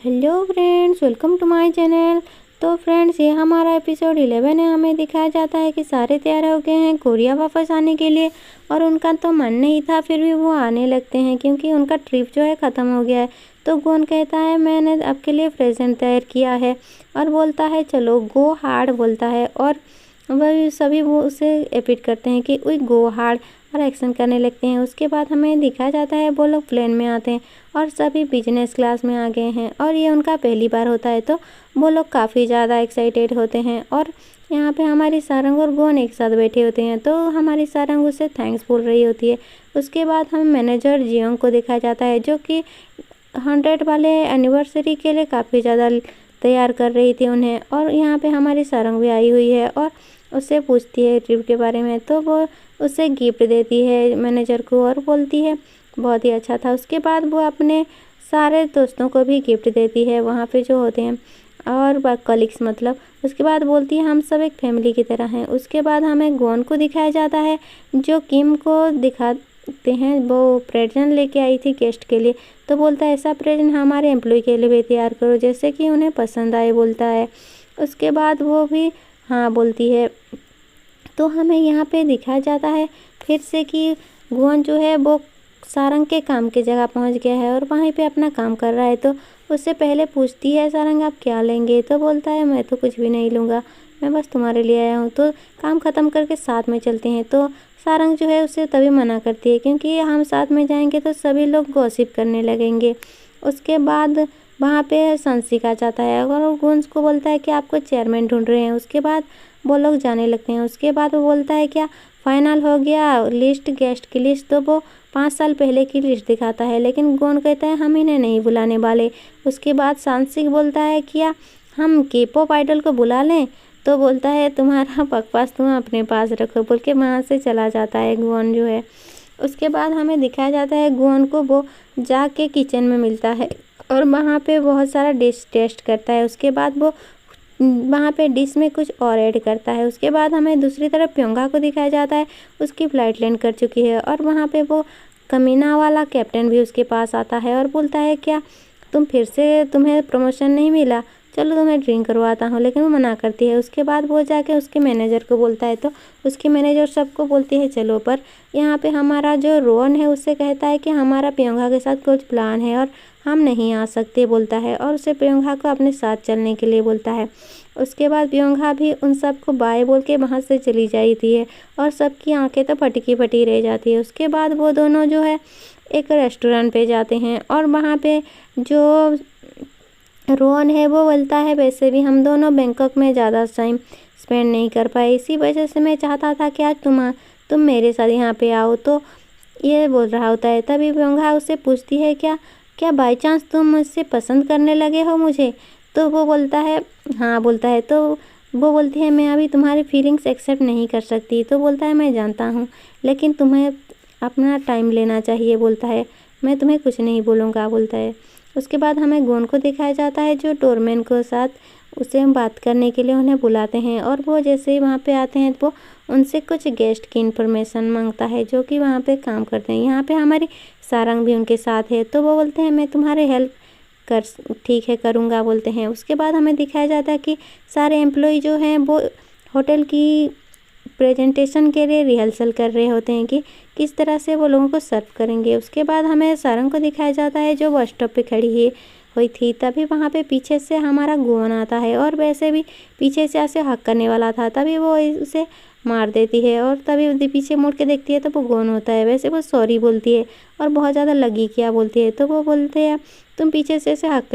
Hello friends, welcome to my channel. तो friends, ये हमारा एपिसोड 11 है। हमें दिखाया जाता है कि सारे तैयार हो गए हैं कोरिया वापस आने के लिए, और उनका तो मन नहीं था, फिर भी वो आने लगते हैं क्योंकि उनका ट्रिप जो है ख़त्म हो गया है। तो गोन कहता है मैंने आपके लिए प्रेजेंट तैयार किया है, और बोलता है चलो गो हार्ड बोलता है, और वह सभी वो उसे रिपीट करते हैं कि वी गो हार्ड, और एक्शन करने लगते हैं। उसके बाद हमें दिखाया जाता है वो लोग प्लेन में आते हैं और सभी बिजनेस क्लास में आ गए हैं, और ये उनका पहली बार होता है। तो वो लोग काफ़ी ज़्यादा एक्साइटेड होते हैं, और यहाँ पे हमारी सारंग और गोन एक साथ बैठे होते हैं। तो हमारी सारंग उसे थैंक्स बोल रही होती है। उसके बाद हमें मैनेजर जियोंग को दिखाया जाता है, जो कि 100 वाले एनिवर्सरी के लिए काफ़ी ज़्यादा तैयार कर रही थी उन्हें। और यहाँ पे हमारी सारंग भी आई हुई है और उससे पूछती है ट्रिप के बारे में। तो वो उसे गिफ्ट देती है मैनेजर को और बोलती है बहुत ही अच्छा था। उसके बाद वो अपने सारे दोस्तों को भी गिफ्ट देती है वहाँ पे जो होते हैं, और कलीग्स मतलब। उसके बाद बोलती है हम सब एक फैमिली की तरह हैं। उसके बाद हमें गोन को दिखाया जाता है, जो किम को दिखाते हैं वो प्रेजेंट लेके आई थी गेस्ट के लिए। तो बोलता है ऐसा प्रेजेंट हमारे एम्प्लॉय के लिए भी तैयार करो जैसे कि उन्हें पसंद आए बोलता है। उसके बाद वो भी हाँ बोलती है। तो हमें यहाँ पे दिखाया जाता है फिर से कि गोन जो है वो सारंग के काम की जगह पहुँच गया है और वहीं पे अपना काम कर रहा है। तो उससे पहले पूछती है सारंग आप क्या लेंगे। तो बोलता है मैं तो कुछ भी नहीं लूँगा, मैं बस तुम्हारे लिए आया हूँ, तो काम ख़त्म करके साथ में चलते हैं। तो सारंग जो है उससे तभी मना करती है क्योंकि हम साथ में जाएंगे तो सभी लोग गॉसिप करने लगेंगे। उसके बाद वहाँ पे संसिका जाता है और गुंज को बोलता है कि आपको चेयरमैन ढूंढ रहे हैं। उसके बाद वो लोग जाने लगते हैं। उसके बाद वो बोलता है क्या फाइनल हो गया लिस्ट, गेस्ट की लिस्ट। तो वो 5 साल पहले की लिस्ट दिखाता है, लेकिन गोन कहता है हम इन्हें नहीं बुलाने वाले। उसके बाद सांसिक बोलता है क्या हम के-पॉप आइडल को बुला लें। तो बोलता है तुम्हारा बकवास तुम अपने पास रखो बोल के वहाँ से चला जाता है गोन जो है। उसके बाद हमें दिखाया जाता है गोन को वो जाके किचन में मिलता है और वहाँ पे बहुत सारा डिश टेस्ट करता है। उसके बाद वो वहाँ पे डिश में कुछ और ऐड करता है। उसके बाद हमें दूसरी तरफ प्योंगा को दिखाया जाता है, उसकी फ़्लाइट लैंड कर चुकी है और वहाँ पे वो कमीना वाला कैप्टन भी उसके पास आता है और बोलता है क्या तुम फिर से तुम्हें प्रमोशन नहीं मिला, चलो तुम्हें ड्रिंक करवाता हूँ, लेकिन वो मना करती है। उसके बाद वो जाके उसके मैनेजर को बोलता है, तो उसकी मैनेजर सबको बोलती है चलो। पर यहाँ पे हमारा जो रोहन है उससे कहता है कि हमारा प्योंगा के साथ कुछ प्लान है और हम नहीं आ सकते बोलता है, और उसे प्योंगा को अपने साथ चलने के लिए बोलता है। उसके बाद प्योंगा भी उन सबको बाय बोल के वहाँ से चली जाती है और सबकी आंखें तो फटकी फटी रह जाती है। उसके बाद वो दोनों जो है एक रेस्टोरेंट पे जाते हैं और वहाँ पे जो रोहन है वो बोलता है वैसे भी हम दोनों बैंकॉक में ज़्यादा टाइम स्पेंड नहीं कर पाए, इसी वजह से मैं चाहता था कि आज तुम मेरे साथ यहाँ पे आओ। तो ये बोल रहा होता है, तभी प्योंगा उससे पूछती है क्या क्या बाई चांस तुम मुझसे पसंद करने लगे हो मुझे। तो वो बोलता है हाँ बोलता है। तो वो बोलती है मैं अभी तुम्हारी फीलिंग्स एक्सेप्ट नहीं कर सकती। तो बोलता है मैं जानता हूँ, लेकिन तुम्हें अपना टाइम लेना चाहिए बोलता है, मैं तुम्हें कुछ नहीं बोलूँगा बोलता है। उसके बाद हमें गोन को दिखाया जाता है जो डोरमैन के साथ उसे हम बात करने के लिए उन्हें बुलाते हैं, और वो जैसे ही वहाँ पे आते हैं तो वो उनसे कुछ गेस्ट की इन्फॉर्मेशन मांगता है जो कि वहाँ पे काम करते हैं। यहाँ पे हमारी सारंग भी उनके साथ है। तो वो बोलते हैं मैं तुम्हारे हेल्प कर ठीक है करूँगा बोलते हैं। उसके बाद हमें दिखाया जाता है कि सारे एम्प्लॉय जो हैं वो होटल की प्रेजेंटेशन के लिए रिहर्सल कर रहे होते हैं कि किस तरह से वो लोगों को सर्व करेंगे। उसके बाद हमें सारंग को दिखाया जाता है जो बस स्टॉप पे खड़ी हुई थी। तभी वहाँ पे पीछे से हमारा गोन आता है और वैसे भी पीछे से ऐसे हक करने वाला था, तभी वो उसे मार देती है और तभी पीछे मुड़ के देखती है तो वो गोन होता है। वैसे वो सॉरी बोलती है और बहुत ज़्यादा लगी क्या बोलती है। तो वो बोलते हैं तुम पीछे से ऐसे हक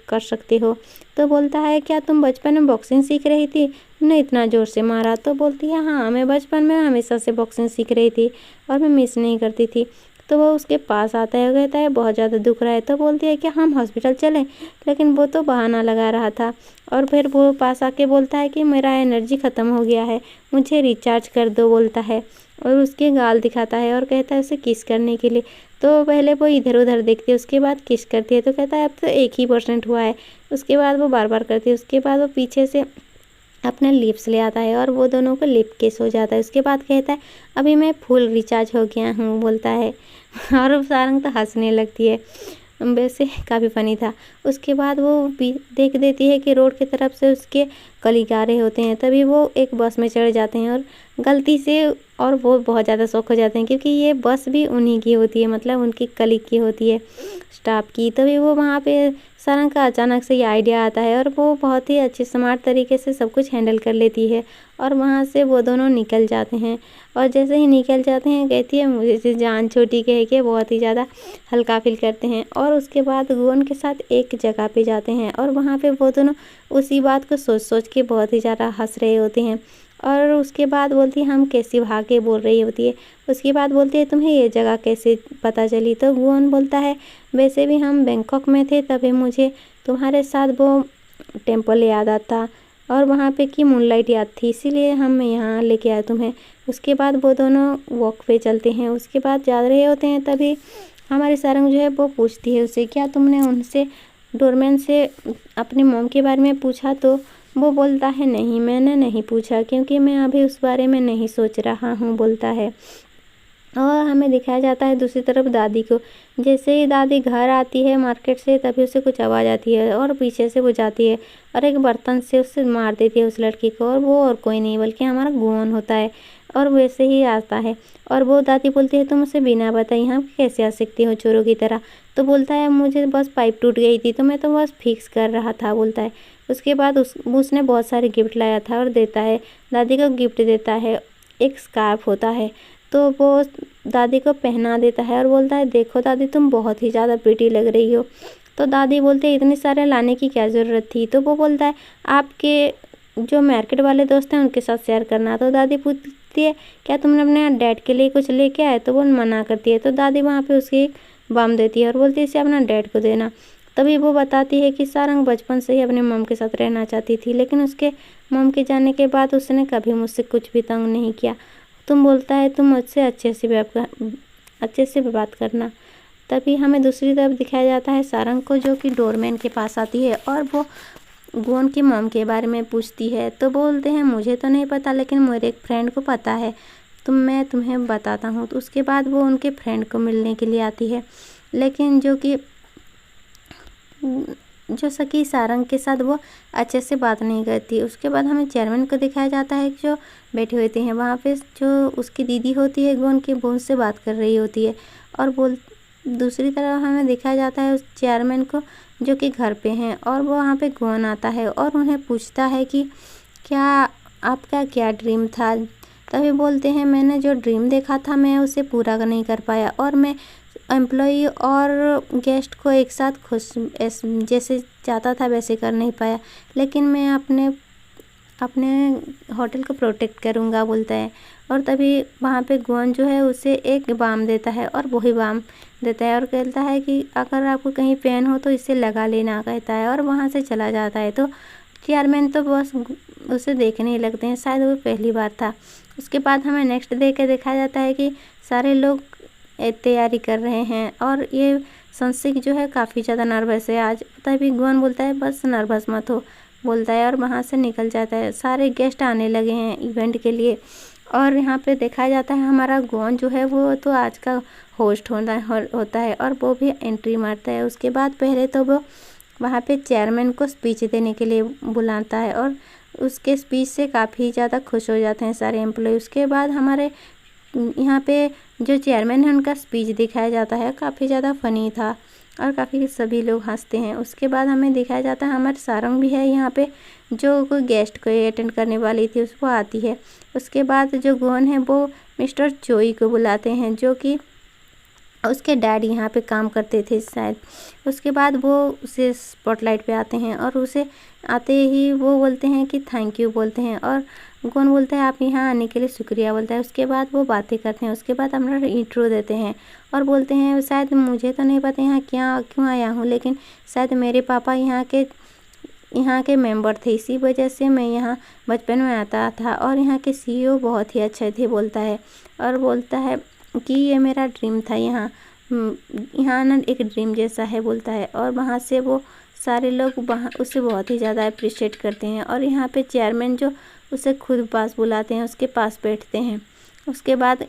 कर सकते हो। तो बोलता है क्या तुम बचपन में बॉक्सिंग सीख रही थी, तुमने इतना ज़ोर से मारा। तो बोलती है हाँ मैं बचपन में हमेशा से बॉक्सिंग सीख रही थी और मैं मिस नहीं करती थी। तो वो उसके पास आता है, कहता है बहुत ज़्यादा दुख रहा है। तो बोलती है कि हम हॉस्पिटल चलें, लेकिन वो तो बहाना लगा रहा था। और फिर वो पास आके बोलता है कि मेरा एनर्जी ख़त्म हो गया है, मुझे रिचार्ज कर दो बोलता है, और उसके गाल दिखाता है और कहता है उसे किस करने के लिए। तो पहले वो इधर उधर देखती है, उसके बाद किस करती है। तो कहता है अब तो 1% हुआ है। उसके बाद वो बार बार करती है। उसके बाद वो पीछे से अपने लिप्स ले आता है और वो दोनों को लिप किस हो जाता है। उसके बाद कहता है अभी मैं फुल रिचार्ज हो गया हूँ बोलता है और सारंग तो हंसने लगती है। वैसे काफ़ी फ़नी था। उसके बाद वो देख देती है कि रोड की तरफ से उसके कलीग आ रहे होते हैं, तभी वो एक बस में चढ़ जाते हैं और गलती से, और वो बहुत ज़्यादा शॉक हो जाते हैं क्योंकि ये बस भी उन्हीं की होती है, मतलब उनकी कलीग की होती है, स्टाफ की। तभी वो वहाँ पे सारंग का अचानक से ये आइडिया आता है और वो बहुत ही अच्छे स्मार्ट तरीके से सब कुछ हैंडल कर लेती है और वहाँ से वो दोनों निकल जाते हैं। और जैसे ही निकल जाते हैं कहती है मुझे से जान छोटी कह के बहुत ही ज़्यादा हल्का फील करते हैं। और उसके बाद गुवन के साथ एक जगह पे जाते हैं और वहाँ पे वो दोनों उसी बात को सोच सोच के बहुत ही ज़्यादा हंस रहे होते हैं। और उसके बाद बोलती है हम कैसी भागे बोल रही होती है। उसके बाद बोलती है तुम्हें ये जगह कैसे पता चली। तो गुवन बोलता है वैसे भी हम बैंकॉक में थे तभी मुझे तुम्हारे साथ वो टेम्पल याद आता और वहाँ पे की मूनलाइट याद थी, इसीलिए हम यहाँ लेके आए तुम्हें। उसके बाद वो दोनों वॉक पे चलते हैं। उसके बाद जा रहे होते हैं तभी हमारी सारंग जो है वो पूछती है उसे क्या तुमने उनसे डोरमैन से अपनी मॉम के बारे में पूछा। तो वो बोलता है नहीं मैंने नहीं पूछा क्योंकि मैं अभी उस बारे में नहीं सोच रहा हूँ बोलता है। और हमें दिखाया जाता है दूसरी तरफ दादी को। जैसे ही दादी घर आती है मार्केट से तभी उसे कुछ आवाज़ आती है और पीछे से वो जाती है और एक बर्तन से उससे मार देती है उस लड़की को, और वो और कोई नहीं बल्कि हमारा गुवन होता है। और वैसे ही आता है और वो दादी बोलती है तुम उसे बिना बताए यहाँ कैसे आ सकती हो चोरों की तरह। तो बोलता है मुझे बस पाइप टूट गई थी तो मैं तो बस फिक्स कर रहा था बोलता है। उसके बाद उसने बहुत सारे गिफ्ट लाया था और देता है, दादी को गिफ्ट देता है, एक स्कार्फ होता है। तो वो दादी को पहना देता है और बोलता है देखो दादी तुम बहुत ही ज़्यादा प्रिटी लग रही हो। तो दादी बोलते हैं इतने सारे लाने की क्या ज़रूरत थी। तो वो बोलता है आपके जो मार्केट वाले दोस्त हैं उनके साथ शेयर करना। तो दादी पूछती है क्या तुमने अपने डैड के लिए कुछ लेके आए। तो वो मना करती है। तो दादी वहाँ पे उसकी बम देती है और बोलती है इसे अपना डैड को देना। तभी वो बताती है कि सारंग बचपन से ही अपने मम के साथ रहना चाहती थी, लेकिन उसके मम के जाने के बाद उसने कभी मुझसे कुछ भी तंग नहीं किया। तुम बोलता है तुम मुझसे अच्छे से बात करना। तभी हमें दूसरी तरफ दिखाया जाता है सारंग को जो कि डोरमैन के पास आती है और वो गुवन की मॉम के बारे में पूछती है। तो बोलते हैं मुझे तो नहीं पता लेकिन मेरे एक फ्रेंड को पता है, मैं तुम्हें बताता हूँ। तो उसके बाद वो उनके फ्रेंड को मिलने के लिए आती है, लेकिन जो सखी सारंग के साथ वो अच्छे से बात नहीं करती। उसके बाद हमें चेयरमैन को दिखाया जाता है जो बैठे होते हैं वहाँ पे, जो उसकी दीदी होती है गुवन की वो उनसे बात कर रही होती है। और दूसरी तरफ हमें दिखाया जाता है उस चेयरमैन को जो कि घर पे हैं और वो वहाँ पे गुवन आता है और उन्हें पूछता है कि क्या आपका क्या ड्रीम था। तभी बोलते हैं मैंने जो ड्रीम देखा था मैं उसे पूरा नहीं कर पाया और मैं एम्प्लॉई और गेस्ट को एक साथ खुश जैसे चाहता था वैसे कर नहीं पाया, लेकिन मैं अपने होटल को प्रोटेक्ट करूँगा बोलता है। और तभी वहाँ पे गुवन जो है उसे एक बाम देता है और वही बाम देता है और कहता है कि अगर आपको कहीं पेन हो तो इसे लगा लेना कहता है और वहाँ से चला जाता है। तो चेयरमैन तो बस उसे देखने ही लगते हैं, शायद वो पहली बार था। उसके बाद हमें नेक्स्ट डे के दिखाया जाता है कि सारे लोग तैयारी कर रहे हैं और ये संसिक जो है काफ़ी ज़्यादा नर्वस है आज। तभी गुवन बोलता है बस नर्वस मत हो बोलता है और वहाँ से निकल जाता है। सारे गेस्ट आने लगे हैं इवेंट के लिए और यहाँ पे देखा जाता है हमारा गुवन जो है वो तो आज का होस्ट होता है और वो भी एंट्री मारता है। उसके बाद पहले तो वो वहाँ पे चेयरमैन को स्पीच देने के लिए बुलाता है और उसके स्पीच से काफ़ी ज़्यादा खुश हो जाते हैं सारे एम्प्लॉय। उसके बाद हमारे यहाँ पे जो चेयरमैन है उनका स्पीच दिखाया जाता है, काफ़ी ज़्यादा फ़नी था और काफ़ी सभी लोग हंसते हैं। उसके बाद हमें दिखाया जाता है हमारे सारंग भी है यहाँ पे जो कोई गेस्ट को अटेंड करने वाली थी उसको आती है। उसके बाद जो गुवन है वो मिस्टर चोई को बुलाते हैं जो कि उसके डैड यहाँ पे काम करते थे शायद। उसके बाद वो उसे स्पॉटलाइट पे आते हैं और उसे आते ही वो बोलते हैं कि थैंक यू बोलते हैं और गुवन बोलता है आप यहाँ आने के लिए शुक्रिया बोलता है। उसके बाद वो बातें करते हैं। उसके बाद अपना इंट्रो देते हैं और बोलते हैं शायद मुझे तो नहीं पता यहाँ क्यों आया हूँ, लेकिन शायद मेरे पापा यहाँ के मेंबर थे, इसी वजह से मैं यहाँ बचपन में आता था और यहाँ के CEO बहुत ही अच्छे थे बोलता है। और बोलता है कि ये मेरा ड्रीम था, यहाँ आना एक ड्रीम जैसा है बोलता है। और वहाँ से वो सारे लोग वहाँ उसे बहुत ही ज़्यादा अप्रिशिएट करते हैं और यहाँ पे चेयरमैन जो उसे खुद पास बुलाते हैं उसके पास बैठते हैं। उसके बाद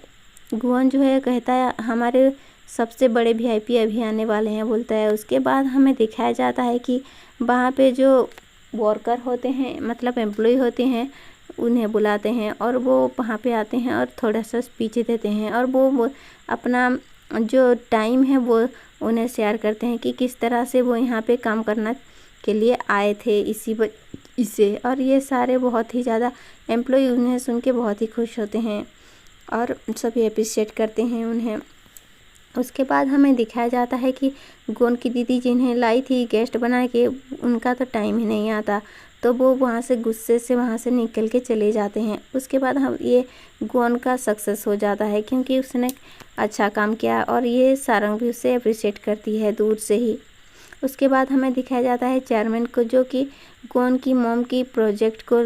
गुवन जो है कहता है हमारे सबसे बड़े वीआईपी अभी आने वाले हैं बोलता है। उसके बाद हमें दिखाया जाता है कि वहाँ पे जो वर्कर होते हैं मतलब एम्प्लॉय होते हैं उन्हें बुलाते हैं और वो वहाँ पे आते हैं और थोड़ा सा स्पीच देते हैं और वो अपना जो टाइम है वो उन्हें शेयर करते हैं कि किस तरह से वो यहाँ पे काम करना के लिए आए थे इसे। और ये सारे बहुत ही ज़्यादा एम्प्लॉय उन्हें सुन के बहुत ही खुश होते हैं और सभी अप्रिशिएट करते हैं उन्हें। उसके बाद हमें दिखाया जाता है कि गोन की दीदी जिन्हें लाई थी गेस्ट बना के, उनका तो टाइम ही नहीं आता, तो वो वहाँ से गुस्से से वहाँ से निकल के चले जाते हैं। उसके बाद हम ये गोन का सक्सेस हो जाता है क्योंकि उसने अच्छा काम किया और ये सारंग भी उसे अप्रिशिएट करती है दूर से ही। उसके बाद हमें दिखाया जाता है चेयरमैन को, जो कि गोन की मॉम की प्रोजेक्ट को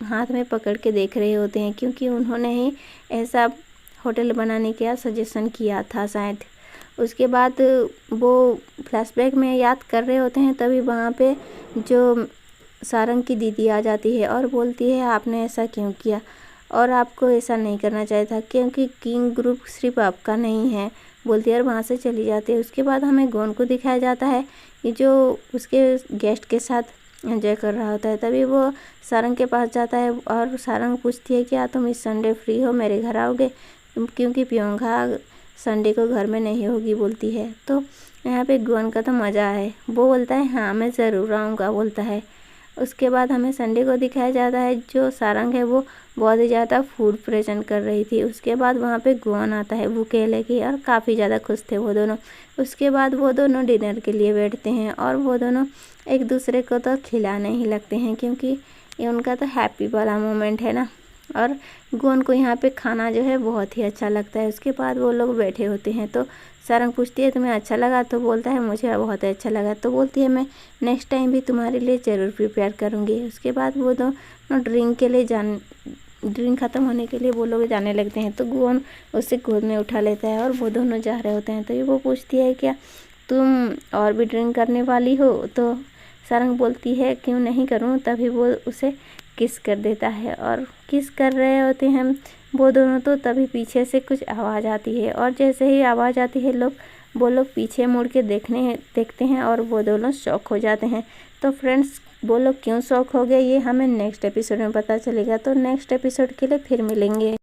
हाथ में पकड़ के देख रहे होते हैं क्योंकि उन्होंने ही ऐसा होटल बनाने का सजेशन किया था शायद। उसके बाद वो फ्लैशबैक में याद कर रहे होते हैं, तभी वहाँ पे जो सारंग की दीदी आ जाती है और बोलती है आपने ऐसा क्यों किया और आपको ऐसा नहीं करना चाहिए था क्योंकि किंग ग्रुप सिर्फ आपका नहीं है, बोलती है और वहाँ से चली जाती है। उसके बाद हमें गोन को दिखाया जाता है कि जो उसके गेस्ट के साथ एंजॉय कर रहा होता है, तभी वो सारंग के पास जाता है और सारंग पूछती है क्या तुम इस संडे फ्री हो, मेरे घर आओगे, क्योंकि प्रियंका संडे को घर में नहीं होगी बोलती है। तो यहाँ पे गोन का तो मज़ा है, वो बोलता है हाँ मैं ज़रूर आऊँगा बोलता है। उसके बाद हमें संडे को दिखाया जाता है जो सारंग है वो बहुत ही ज़्यादा फूड प्रेजेंट कर रही थी। उसके बाद वहाँ पे गोन आता है बुके लेके और काफ़ी ज़्यादा खुश थे वो दोनों। उसके बाद वो दोनों डिनर के लिए बैठते हैं और वो दोनों एक दूसरे को तो खिलाने ही लगते हैं क्योंकि ये उनका तो हैप्पी वाला मोमेंट है ना। और गोन को यहाँ पे खाना जो है बहुत ही अच्छा लगता है। उसके बाद वो लोग बैठे होते हैं तो सारंग पूछती है तुम्हें अच्छा लगा, तो बोलता है मुझे बहुत अच्छा लगा, तो बोलती है मैं नेक्स्ट टाइम भी तुम्हारे लिए ज़रूर प्रिपेयर करूँगी। उसके बाद वो दोनों ड्रिंक ख़त्म होने के लिए वो लोग जाने लगते हैं तो गोन उसे गोद में उठा लेता है और वो दोनों जा रहे होते हैं। तो वो पूछती है क्या तुम और भी ड्रिंक करने वाली हो, तो सारंग बोलती है क्यों नहीं करूँ, तभी वो उसे किस कर देता है और किस कर रहे होते हैं वो दोनों। तो तभी पीछे से कुछ आवाज़ आती है और जैसे ही आवाज़ आती है वो लोग पीछे मुड़ के देखते हैं और वो दोनों शॉक हो जाते हैं। तो फ्रेंड्स वो लोग क्यों शॉक हो गए ये हमें नेक्स्ट एपिसोड में पता चलेगा। तो नेक्स्ट एपिसोड के लिए फिर मिलेंगे।